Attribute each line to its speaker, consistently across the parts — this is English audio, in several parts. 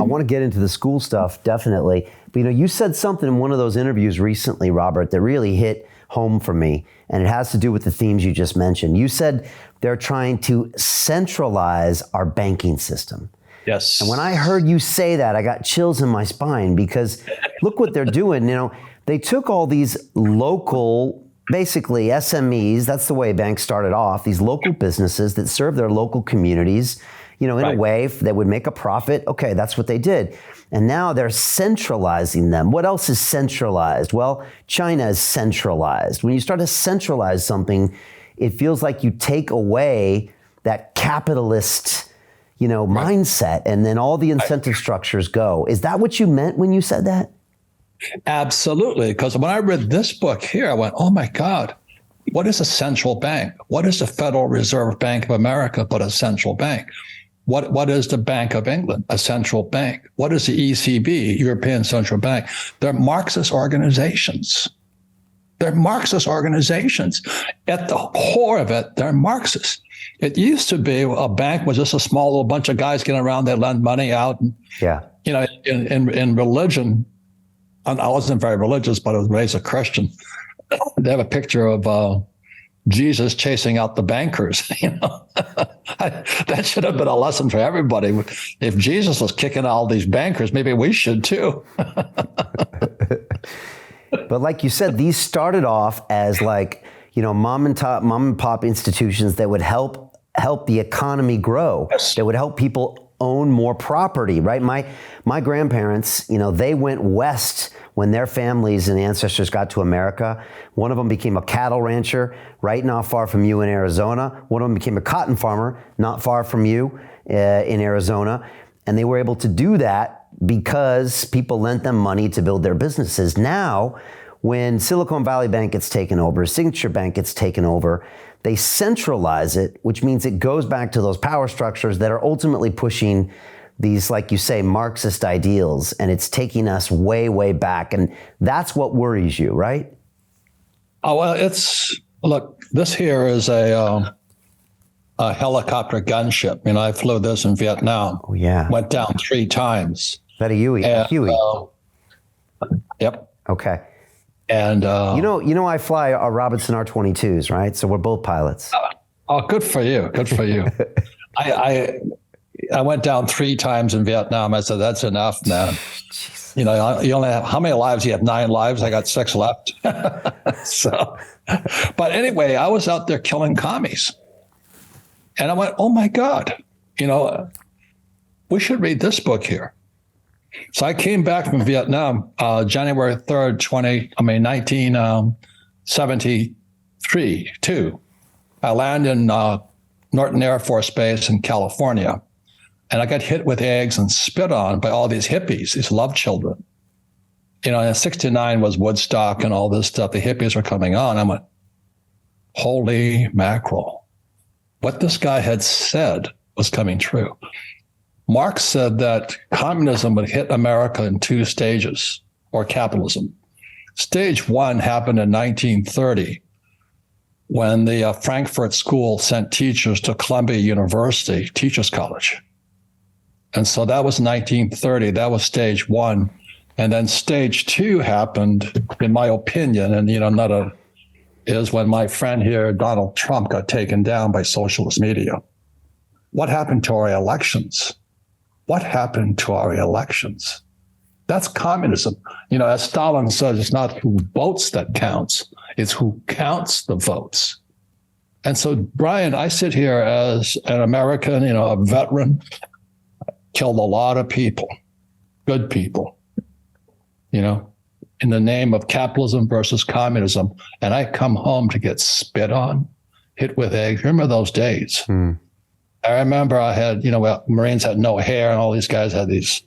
Speaker 1: want to get into the school stuff, definitely. But, you said something in one of those interviews recently, Robert, that really hit home for me. And it has to do with the themes you just mentioned. You said they're trying to centralize our banking system.
Speaker 2: Yes.
Speaker 1: And when I heard you say that, I got chills in my spine, because look what they're doing. They took all these local, basically SMEs, that's the way banks started off, these local businesses that serve their local communities, in a way that would make a profit. Okay, that's what they did. And now they're centralizing them. What else is centralized? Well, China is centralized. When you start to centralize something, it feels like you take away that capitalist, mindset, and then all the incentive structures go. Is that what you meant when you said that?
Speaker 2: Absolutely. Because when I read this book here, I went, oh my God, what is a central bank? What is the Federal Reserve Bank of America but a central bank? What is the Bank of England? A central bank. What is the ECB, European Central Bank? They're Marxist organizations. They're Marxist organizations. At the core of it, they're Marxist. It used to be a bank was just a small little bunch of guys getting around, they lend money out. And, in religion, I wasn't very religious, but I was raised a Christian. They have a picture of Jesus chasing out the bankers. That should have been a lesson for everybody. If Jesus was kicking all these bankers, maybe we should too.
Speaker 1: But like you said, these started off as mom and pop institutions that would help the economy grow.
Speaker 2: Yes.
Speaker 1: That would help people own more property, right? My grandparents, they went west when their families and ancestors got to America. One of them became a cattle rancher right not far from you in Arizona. One of them became a cotton farmer not far from you in Arizona. And they were able to do that because people lent them money to build their businesses. Now, when Silicon Valley Bank gets taken over, Signature Bank gets taken over, they centralize it, which means it goes back to those power structures that are ultimately pushing these, like you say, Marxist ideals, and it's taking us way, way back. And that's what worries you, right?
Speaker 2: Oh, well, look, this here is a helicopter gunship. I flew this in Vietnam.
Speaker 1: Oh, yeah.
Speaker 2: Went down 3 times.
Speaker 1: Is that a Huey? Huey.
Speaker 2: Yep.
Speaker 1: Okay.
Speaker 2: And
Speaker 1: I fly a Robinson R-22s, right? So we're both pilots.
Speaker 2: Oh, good for you. Good for you. I went down 3 times in Vietnam. I said, that's enough, man. Jeez. You only have, how many lives? You have 9 lives. I got 6 left. But anyway, I was out there killing commies. And I went, oh my God, we should read this book here. So I came back from Vietnam, January 3rd, 1973, too. I landed in Norton Air Force Base in California. And I got hit with eggs and spit on by all these hippies, these love children. And 69 was Woodstock and all this stuff. The hippies were coming on. I went, holy mackerel. What this guy had said was coming true. Marx said that communism would hit America in 2 stages, or capitalism. Stage 1 happened in 1930 when the Frankfurt School sent teachers to Columbia University Teachers College. And so that was 1930. That was stage 1. And then stage 2 happened, in my opinion, and is when my friend here, Donald Trump, got taken down by socialist media. What happened to our elections? What happened to our elections? That's communism. As Stalin says, it's not who votes that counts, it's who counts the votes. And so, Brian, I sit here as an American, a veteran, killed a lot of people, good people, in the name of capitalism versus communism. And I come home to get spit on, hit with eggs. Remember those days? I remember I had, Marines had no hair and all these guys had these,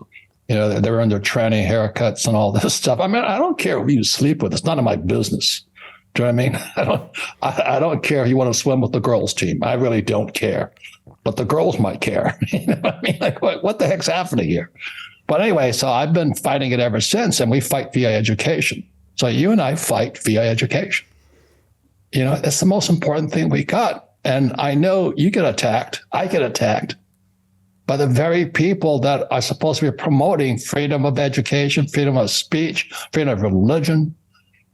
Speaker 2: they were in their tranny haircuts and all this stuff. I mean, I don't care who you sleep with. It's none of my business. Do you know what I mean? I don't care if you want to swim with the girls team. I really don't care. But the girls might care. You know what I mean? Like, what the heck's happening here? But anyway, so I've been fighting it ever since, and we fight via education. So you and I fight via education. It's the most important thing we got. And I know you get attacked, I get attacked, by the very people that are supposed to be promoting freedom of education, freedom of speech, freedom of religion.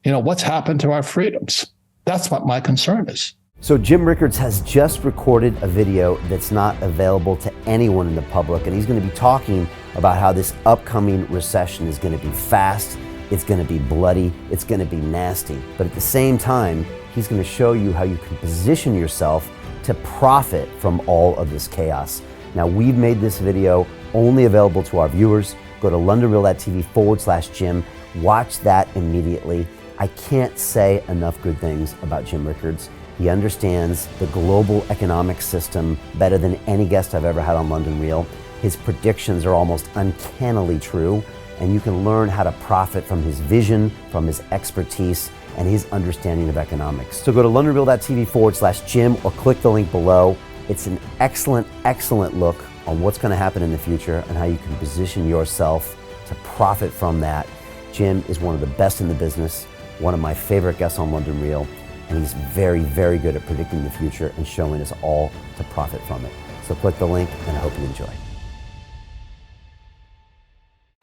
Speaker 2: What's happened to our freedoms? That's what my concern is.
Speaker 1: So Jim Rickards has just recorded a video that's not available to anyone in the public, and he's going to be talking about how this upcoming recession is going to be fast, it's going to be bloody, it's going to be nasty. But at the same time, he's going to show you how you can position yourself to profit from all of this chaos. Now, we've made this video only available to our viewers. Go to londonreal.tv/Jim. Watch that immediately. I can't say enough good things about Jim Rickards. He understands the global economic system better than any guest I've ever had on London Real. His predictions are almost uncannily true, and you can learn how to profit from his vision, from his expertise, and his understanding of economics. So go to londonreal.tv/Jim or click the link below. It's an excellent, excellent look on what's going to happen in the future and how you can position yourself to profit from that. Jim is one of the best in the business, one of my favorite guests on London Real, and he's very, very good at predicting the future and showing us all to profit from it. So click the link, and I hope you enjoy.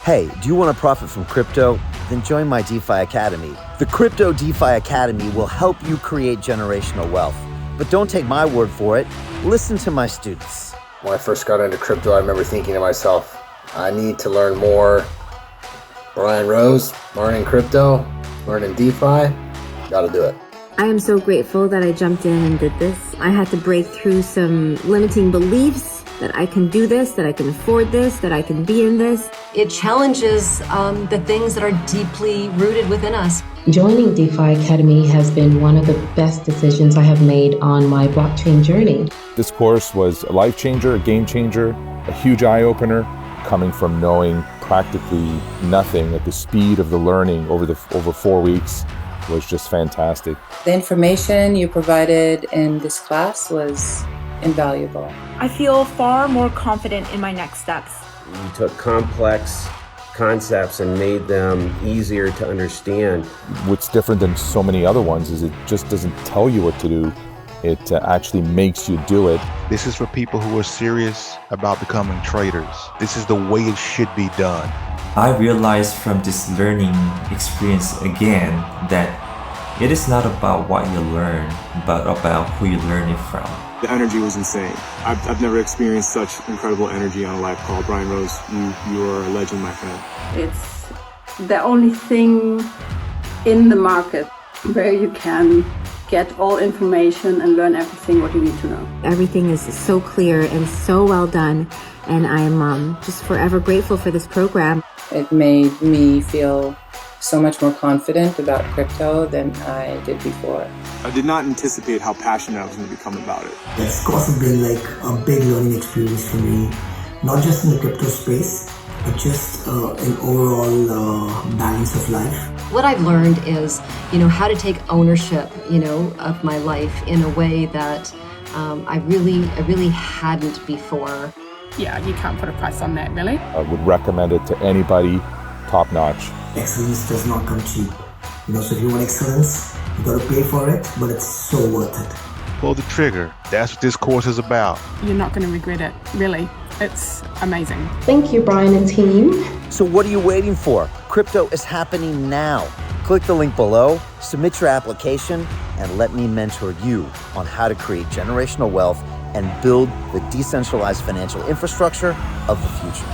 Speaker 1: Hey, do you want to profit from crypto? Then join my DeFi Academy. The Crypto DeFi Academy will help you create generational wealth. But don't take my word for it. Listen to my students.
Speaker 3: When I first got into crypto, I remember thinking to myself, I need to learn more. Brian Rose, learning crypto, learning DeFi, gotta do it.
Speaker 4: I am so grateful that I jumped in and did this. I had to break through some limiting beliefs that I can do this, that I can afford this, that I can be in this.
Speaker 5: It challenges the things that are deeply rooted within us.
Speaker 6: Joining DeFi Academy has been one of the best decisions I have made on my blockchain journey.
Speaker 7: This course was a life changer, a game changer, a huge eye-opener, coming from knowing practically nothing at the speed of the learning over 4 weeks was just fantastic.
Speaker 8: The information you provided in this class was invaluable.
Speaker 9: I feel far more confident in my next steps.
Speaker 10: You took complex concepts and made them easier to understand.
Speaker 7: What's different than so many other ones is it just doesn't tell you what to do. It actually makes you do it.
Speaker 11: This is for people who are serious about becoming traders. This is the way it should be done.
Speaker 12: I realized from this learning experience again that it is not about what you learn, but about who you learn it from.
Speaker 13: The energy was insane. I've never experienced such incredible energy on a live call. Brian Rose, you are a legend, my friend.
Speaker 14: It's the only thing in the market where you can get all information and learn everything what you need to know.
Speaker 4: Everything is so clear and so well done, and I'm just forever grateful for this program.
Speaker 8: It made me feel so much more confident about crypto than I did before.
Speaker 13: I did not anticipate how passionate I was going to become about it.
Speaker 15: It's also been like a big learning experience for me, not just in the crypto space, but just an overall balance of life.
Speaker 5: What I've learned is, how to take ownership, of my life in a way that I really hadn't before.
Speaker 9: Yeah, you can't put a price on that, really.
Speaker 7: I would recommend it to anybody, top notch.
Speaker 15: Excellence does not come cheap. So if you want excellence, you gotta pay for it, but it's so worth it.
Speaker 11: Pull the trigger. That's what this course is about.
Speaker 9: You're not going to regret it, really. It's amazing.
Speaker 6: Thank you, Brian and team.
Speaker 1: So what are you waiting for? Crypto is happening now. Click the link below, submit your application, and let me mentor you on how to create generational wealth and build the decentralized financial infrastructure of the future.